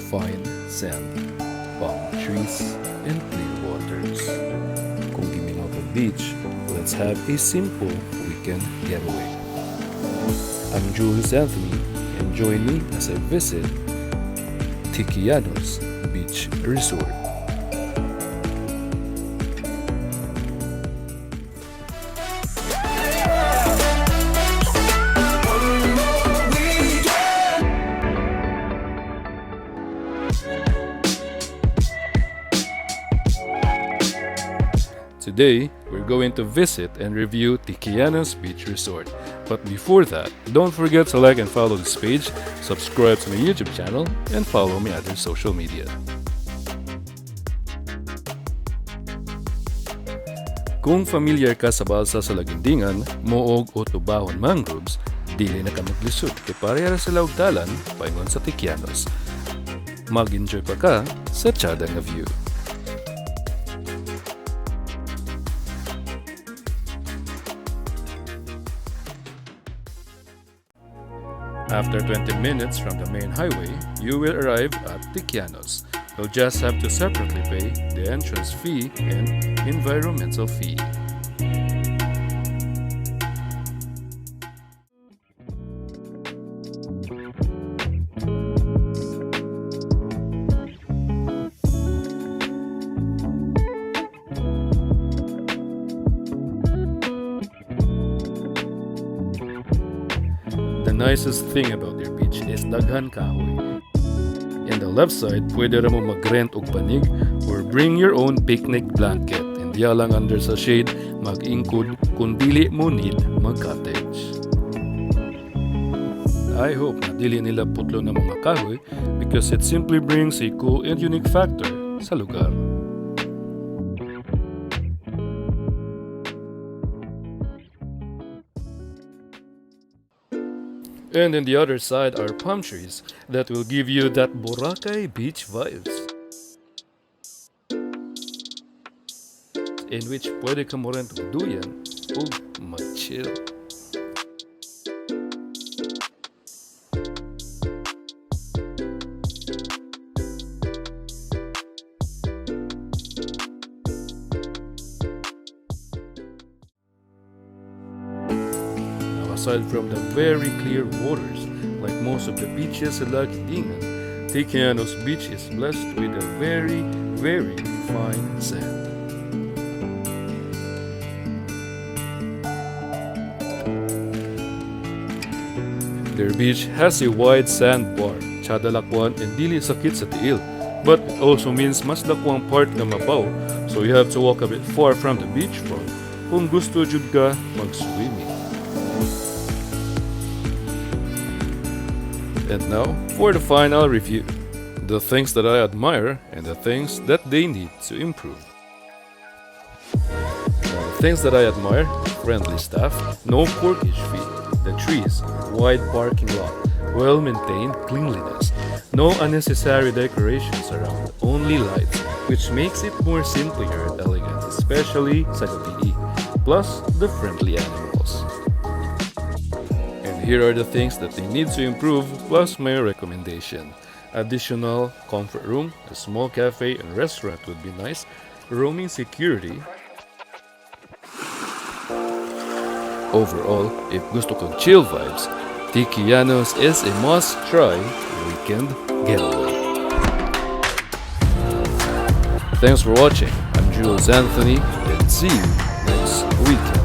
fine sand, palm trees, and clear waters. Kung gimingaw to beach, let's have a simple weekend getaway. I'm Julius Anthony, and join me as I visit Tiquianos Beach Resort. Today, we're going to visit and review Tiquianos Beach Resort. But before that, don't forget to like and follow this page, subscribe to my YouTube channel, and follow my other social media. Kung familiar ka sa balsa sa laguindingan, moog o tubahon mangroves, dili na ka maglisod kay parehara sa laugdalan paingon sa Tiquianos. Mag-enjoy pa ka sa tiyada nga view. After 20 minutes from the main highway, you will arrive at Tiquianos. You'll just have to separately pay the entrance fee and environmental fee. The nicest thing about their beach is daghan kahoy. In the left side, pwede ra mo mag-rent og panig or bring your own picnic blanket and diya lang under sa shade mag-ingkod kung dili mo need mag-cottage. I hope na dili nila putlo ng mga kahoy because it simply brings a cool and unique factor sa lugar. And in the other side are palm trees that will give you that Boracay beach vibes. In which pwede ka mo rin duyan o mag-chill. Aside from the very clear waters, like most of the beaches in Laguindingan, Tiquianos Beach is blessed with a very, very fine sand. Their beach has a wide sandbar, tsada lakwan and dili sakit sa tiil, but it also means mas lakwang part nga mabaw, so you have to walk a bit far from the beachfront kung gusto jud ka mag-swimming. And now, for the final review, the things that I admire and the things that they need to improve. The things that I admire, friendly staff, no porkage fee, the trees, wide parking lot, well-maintained cleanliness, no unnecessary decorations around, only lights, which makes it more simpler and elegant, especially sa gabi, plus the friendly animals. Here are the things that they need to improve, plus my recommendation. Additional comfort room, a small cafe and restaurant would be nice, roaming security. Overall, if gusto kang chill vibes, Tiquianos is a must-try weekend getaway. Thanks for watching. I'm Julius Anthony, and see you next weekend.